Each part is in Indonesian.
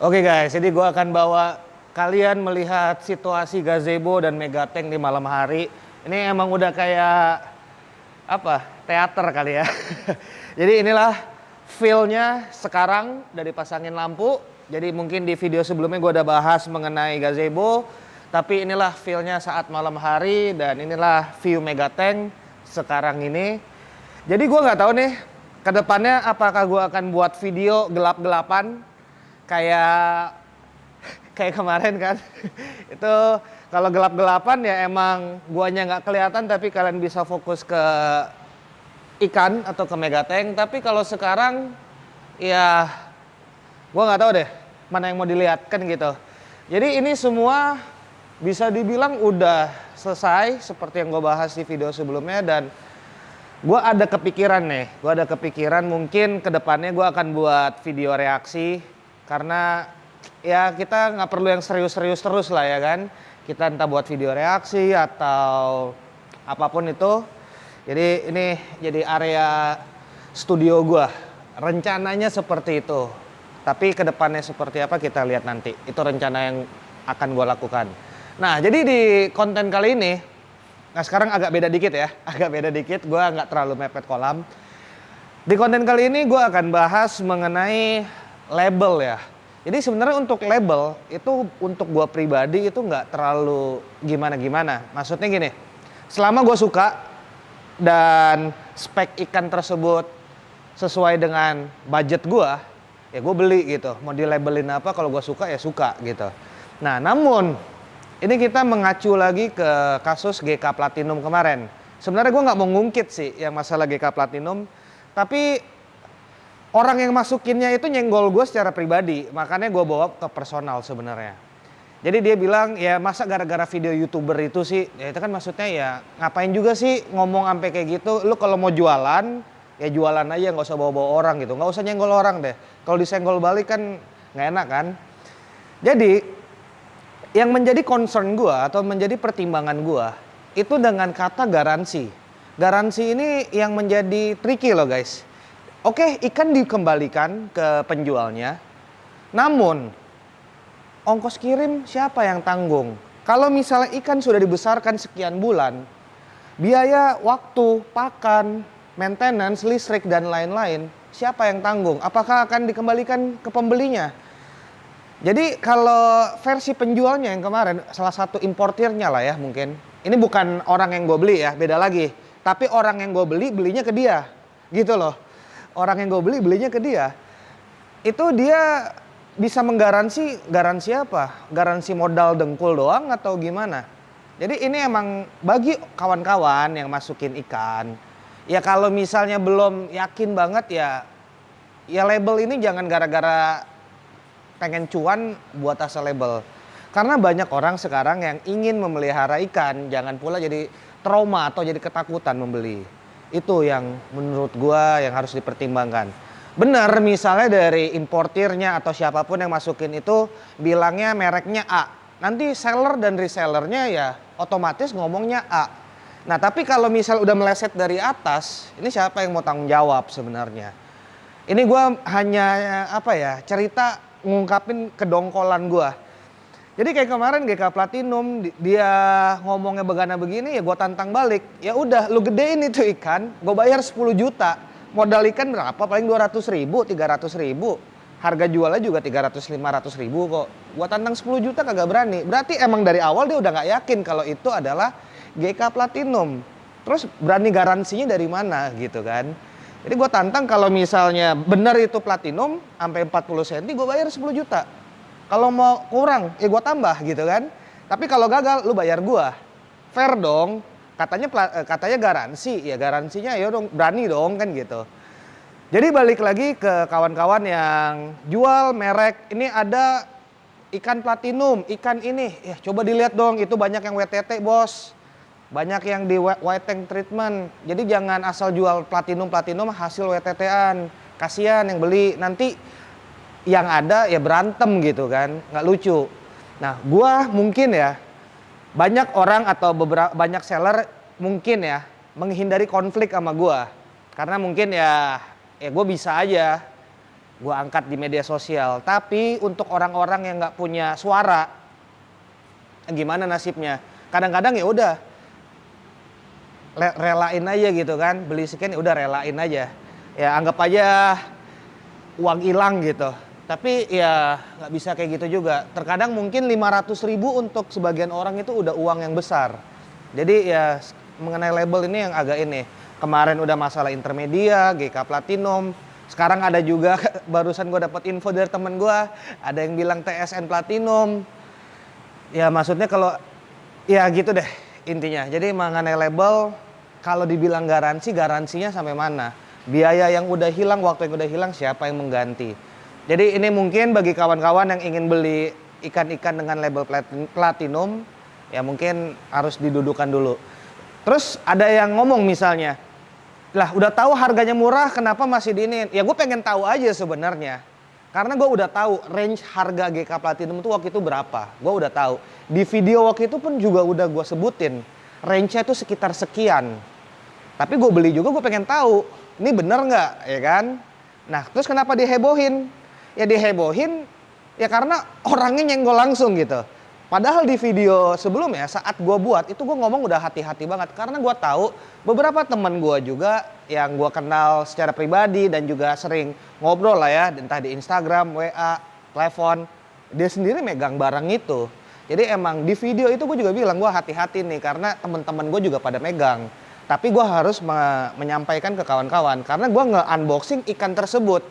Oke guys, jadi gue akan bawa kalian melihat situasi gazebo dan megatank di malam hari. Ini emang udah kayak apa? Teater kali ya. Jadi inilah feel-nya sekarang dari pasangin lampu. Jadi mungkin di video sebelumnya gue udah bahas mengenai gazebo, tapi inilah feel-nya saat malam hari dan inilah view megatank sekarang ini. Jadi gue nggak tahu nih kedepannya apakah gue akan buat video gelap-gelapan kayak kemarin kan. Itu kalau gelap-gelapan ya emang guanya nggak kelihatan tapi kalian bisa fokus ke ikan atau ke megatank. Tapi kalau sekarang ya gua nggak tahu deh mana yang mau dilihat kan gitu. Jadi ini semua bisa dibilang udah selesai seperti yang gue bahas di video sebelumnya. Dan gue ada kepikiran mungkin kedepannya gue akan buat video reaksi. Karena ya kita nggak perlu yang serius-serius terus lah ya kan. Kita entah buat video reaksi atau apapun itu. Jadi ini jadi area studio gua. Rencananya seperti itu. Tapi kedepannya seperti apa kita lihat nanti. Itu rencana yang akan gua lakukan. Nah jadi di konten kali ini, nah sekarang agak beda dikit ya. Agak beda dikit, gua nggak terlalu mepet kolam. Di konten kali ini gua akan bahas mengenai label ya. Jadi sebenarnya untuk label itu untuk gua pribadi itu nggak terlalu gimana-gimana. Maksudnya gini, selama gua suka dan spek ikan tersebut sesuai dengan budget gua, ya gua beli gitu. Mau di labelin apa, kalau gua suka ya suka gitu. Nah namun ini kita mengacu lagi ke kasus GK Platinum kemarin. Sebenarnya gua nggak mau ngungkit sih yang masalah GK Platinum, tapi orang yang masukinnya itu nyenggol gue secara pribadi, makanya gue bawa ke personal sebenarnya. Jadi dia bilang, ya masa gara-gara video YouTuber itu sih, ya itu kan maksudnya ya ngapain juga sih ngomong sampai kayak gitu. Lu kalau mau jualan, ya jualan aja, nggak usah bawa-bawa orang gitu, nggak usah nyenggol orang deh. Kalau disenggol balik kan nggak enak kan. Jadi yang menjadi concern gue atau menjadi pertimbangan gue itu dengan kata garansi. Garansi ini yang menjadi tricky loh guys. Oke, ikan dikembalikan ke penjualnya, namun ongkos kirim siapa yang tanggung? Kalau misalnya ikan sudah dibesarkan sekian bulan, biaya waktu, pakan, maintenance, listrik, dan lain-lain, siapa yang tanggung? Apakah akan dikembalikan ke pembelinya? Jadi kalau versi penjualnya yang kemarin, salah satu importirnya lah ya mungkin. Ini bukan orang yang gue beli ya, beda lagi. Tapi orang yang gue beli, belinya ke dia, gitu loh. Orang yang gue beli, belinya ke dia. Itu dia bisa menggaransi, garansi apa? Garansi modal dengkul doang atau gimana? Jadi ini emang bagi kawan-kawan yang masukin ikan. Ya kalau misalnya belum yakin banget ya label ini jangan gara-gara pengen cuan buat asal label. Karena banyak orang sekarang yang ingin memelihara ikan, jangan pula jadi trauma atau jadi ketakutan membeli. Itu yang menurut gua yang harus dipertimbangkan. Bener misalnya dari importirnya atau siapapun yang masukin itu bilangnya mereknya A. Nanti seller dan resellernya ya otomatis ngomongnya A. Nah tapi kalau misal udah meleset dari atas, ini siapa yang mau tanggung jawab sebenarnya? Ini gua hanya cerita ngungkapin kedongkolan gua. Jadi kayak kemarin GK Platinum dia ngomongnya begana begini ya gue tantang balik. Ya udah lu gedein itu ikan, gue bayar 10 juta. Modal ikan berapa? Paling 200 ribu, 300 ribu. Harga jualnya juga 300-500 ribu kok. Gue tantang 10 juta kagak berani. Berarti emang dari awal dia udah gak yakin kalau itu adalah GK Platinum. Terus berani garansinya dari mana gitu kan. Jadi gue tantang kalau misalnya benar itu Platinum sampai 40 cm gue bayar 10 juta. Kalau mau kurang, ya gue tambah gitu kan. Tapi kalau gagal, lu bayar gue. Fair dong. Katanya garansi. Ya garansinya ya dong, berani dong kan gitu. Jadi balik lagi ke kawan-kawan yang jual merek. Ini ada ikan platinum, ikan ini. Ya coba dilihat dong, itu banyak yang WTT bos. Banyak yang di white tank treatment. Jadi jangan asal jual platinum hasil WTT-an. Kasihan yang beli. Nanti yang ada ya berantem gitu kan, nggak lucu. Nah gua mungkin ya banyak orang atau banyak seller mungkin ya menghindari konflik sama gua karena mungkin ya gue bisa aja gue angkat di media sosial. Tapi untuk orang-orang yang nggak punya suara, gimana nasibnya? Kadang-kadang ya udah relain aja gitu kan, beli sekian ya udah relain aja. Ya anggap aja uang hilang gitu. Tapi ya nggak bisa kayak gitu juga. Terkadang mungkin 500.000 untuk sebagian orang itu udah uang yang besar. Jadi ya mengenai label ini yang agak ini. Kemarin udah masalah Intermedia, GK Platinum. Sekarang ada juga barusan gue dapet info dari temen gue, ada yang bilang TSN Platinum. Ya maksudnya kalau ya gitu deh intinya. Jadi mengenai label, kalau dibilang garansi, garansinya sampai mana? Biaya yang udah hilang, waktu yang udah hilang, siapa yang mengganti? Jadi ini mungkin bagi kawan-kawan yang ingin beli ikan-ikan dengan label platinum, ya mungkin harus didudukan dulu. Terus ada yang ngomong misalnya, lah udah tahu harganya murah, kenapa masih diinin? Ya gue pengen tahu aja sebenarnya. Karena gue udah tahu range harga GK Platinum itu waktu itu berapa. Gue udah tahu. Di video waktu itu pun juga udah gue sebutin. Range-nya itu sekitar sekian. Tapi gue beli juga gue pengen tahu. Ini bener nggak ya kan? Nah terus kenapa dihebohin? Ya dihebohin ya karena orangnya nyenggol langsung gitu. Padahal di video sebelumnya saat gue buat itu gue ngomong udah hati-hati banget. Karena gue tahu beberapa teman gue juga yang gue kenal secara pribadi dan juga sering ngobrol lah ya. Entah di Instagram, WA, telepon. Dia sendiri megang barang itu. Jadi emang di video itu gue juga bilang gue hati-hati nih. Karena teman-teman gue juga pada megang. Tapi gue harus menyampaikan ke kawan-kawan. Karena gue nge-unboxing ikan tersebut.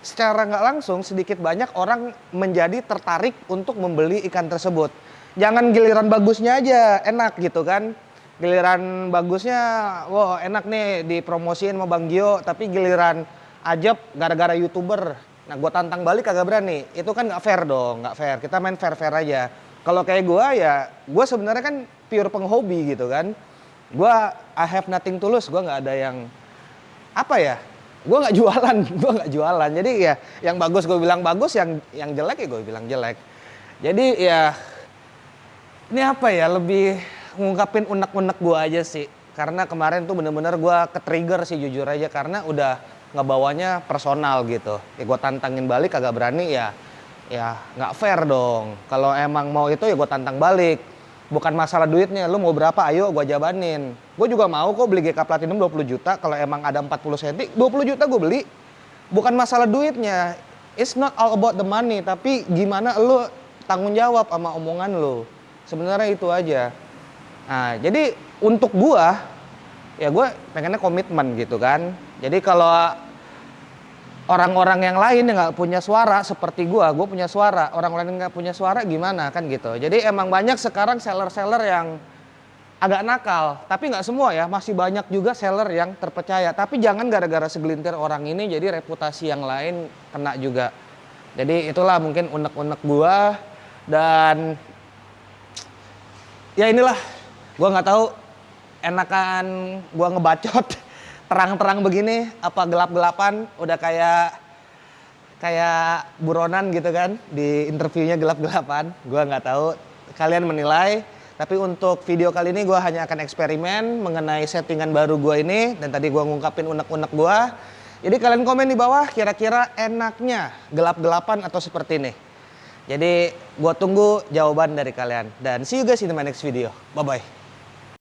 Secara nggak langsung sedikit banyak orang menjadi tertarik untuk membeli ikan tersebut. Jangan giliran bagusnya aja enak gitu kan. Giliran bagusnya wah enak nih dipromosiin sama Bang Gio. Tapi giliran ajab gara-gara YouTuber. Nah gue tantang balik kagak berani. Itu kan nggak fair dong, nggak fair. Kita main fair-fair aja. Kalau kayak gue ya gue sebenarnya kan pure penghobi gitu kan. Gue I have nothing tulus. Gue nggak ada yang apa ya. Gue nggak jualan, jadi ya yang bagus gue bilang bagus, yang jelek ya gue bilang jelek. Jadi ya ini apa ya, lebih ngungkapin unek-unek gue aja sih. Karena kemarin tuh bener-bener gue ke-trigger sih jujur aja, karena udah ngebawanya personal gitu. Ya gue tantangin balik kagak berani ya nggak fair dong. Kalau emang mau itu ya gue tantang balik. Bukan masalah duitnya, lu mau berapa ayo gue jabanin. Gue juga mau kok beli GK Platinum 20 juta, kalau emang ada 40 cm, 20 juta gue beli. Bukan masalah duitnya, it's not all about the money, tapi gimana lu tanggung jawab sama omongan lu. Sebenarnya itu aja. Nah, jadi untuk gue, ya gue pengennya komitmen gitu kan. Jadi kalau orang-orang yang lain yang nggak punya suara seperti gue punya suara, orang lain yang nggak punya suara gimana kan gitu. Jadi emang banyak sekarang seller-seller yang agak nakal, tapi nggak semua ya, masih banyak juga seller yang terpercaya. Tapi jangan gara-gara segelintir orang ini jadi reputasi yang lain kena juga. Jadi itulah mungkin unek-unek gue, dan ya inilah, gue nggak tahu enakan gue ngebacot terang-terang begini apa gelap-gelapan, udah kayak buronan gitu kan, di interviewnya gelap-gelapan. Gua nggak tahu, kalian menilai. Tapi untuk video kali ini gua hanya akan eksperimen mengenai settingan baru gua ini, dan tadi gua ngungkapin unek-unek gua. Jadi kalian komen di bawah kira-kira enaknya gelap-gelapan atau seperti ini. Jadi gua tunggu jawaban dari kalian, dan see you guys in my next video. Bye bye.